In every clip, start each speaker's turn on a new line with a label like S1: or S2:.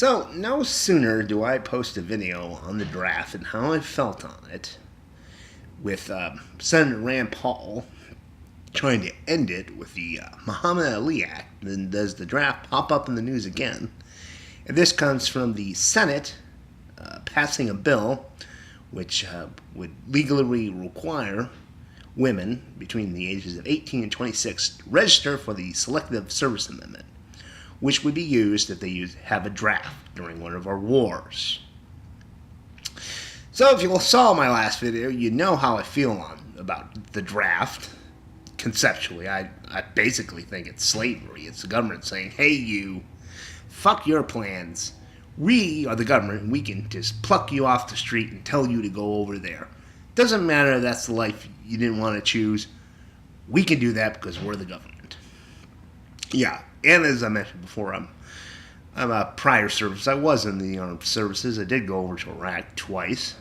S1: So, no sooner do I post a video on the draft and how I felt on it, with Senator Rand Paul trying to end it with the Muhammad Ali Act, then does the draft pop up in the news again. And this comes from the Senate passing a bill which would legally require women between the ages of 18 and 26 to register for the Selective Service Amendment, which would be used if they have a draft during one of our wars. So if you saw my last video, you know how I feel about the draft. Conceptually, I basically think it's slavery. It's the government saying, hey, you, fuck your plans. We are the government, and we can just pluck you off the street and tell you to go over there. Doesn't matter if that's the life you didn't want to choose. We can do that because we're the government. Yeah, and as I mentioned before, I'm a prior service. I was in the armed services. I did go over to Iraq twice.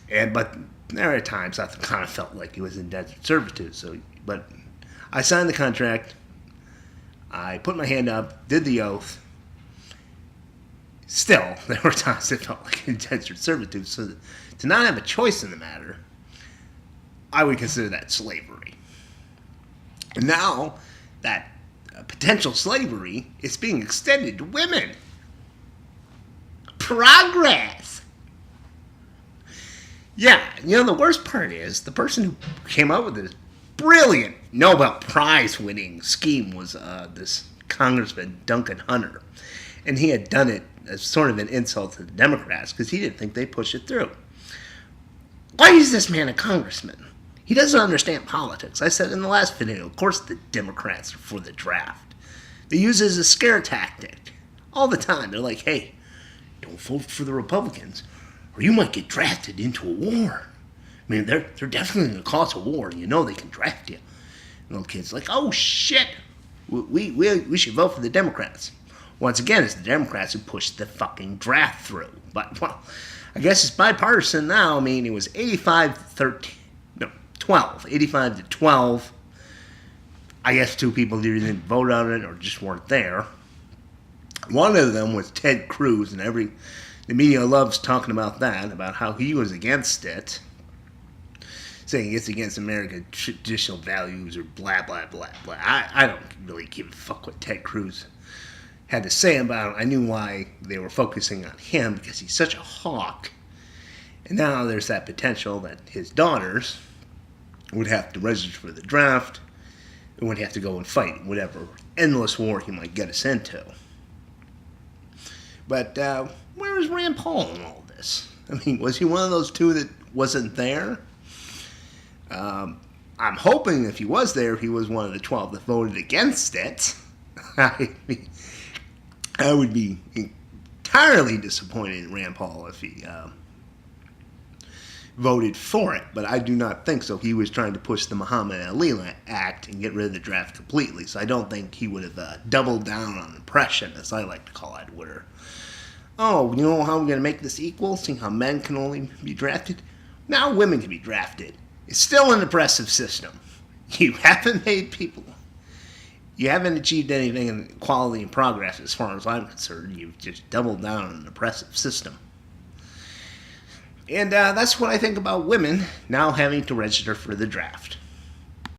S1: But there are times I kind of felt like it was indentured servitude. But I signed the contract. I put my hand up, did the oath. Still, there were times it felt like indentured servitude. So to not have a choice in the matter, I would consider that slavery. And now that potential slavery is being extended to women. Progress! Yeah, the worst part is the person who came up with this brilliant Nobel Prize winning scheme was this Congressman Duncan Hunter. And he had done it as sort of an insult to the Democrats because he didn't think they'd push it through. Why is this man a congressman? He doesn't understand politics. I said in the last video, of course the Democrats are for the draft. They use it as a scare tactic all the time. They're like, hey, don't vote for the Republicans or you might get drafted into a war. I mean, they're definitely going to cause a war, and they can draft you. And the kid's like, oh, shit, we should vote for the Democrats. Once again, it's the Democrats who pushed the fucking draft through. But, well, I guess it's bipartisan now. I mean, it was 85 to 12. I guess two people either didn't vote on it or just weren't there. One of them was Ted Cruz, and the media loves talking about that, about how he was against it, saying it's against American traditional values or blah, blah, blah, blah. I don't really give a fuck what Ted Cruz had to say about it. I knew why they were focusing on him, because he's such a hawk. And now there's that potential that his daughters would have to register for the draft and would have to go and fight whatever endless war he might get us into. But where is Rand Paul in all this? I mean, was he one of those two that wasn't there? I'm hoping if he was there, he was one of the 12 that voted against it. I would be entirely disappointed in Rand Paul if he voted for it, but I do not think so. He was trying to push the Muhammad Ali Act and get rid of the draft completely, so I don't think he would have doubled down on oppression, as I like to call it, where, oh, you know how we're going to make this equal, seeing how men can only be drafted? Now women can be drafted. It's still an oppressive system. You haven't achieved anything in equality and progress as far as I'm concerned. You've just doubled down on an oppressive system. And that's what I think about women now having to register for the draft.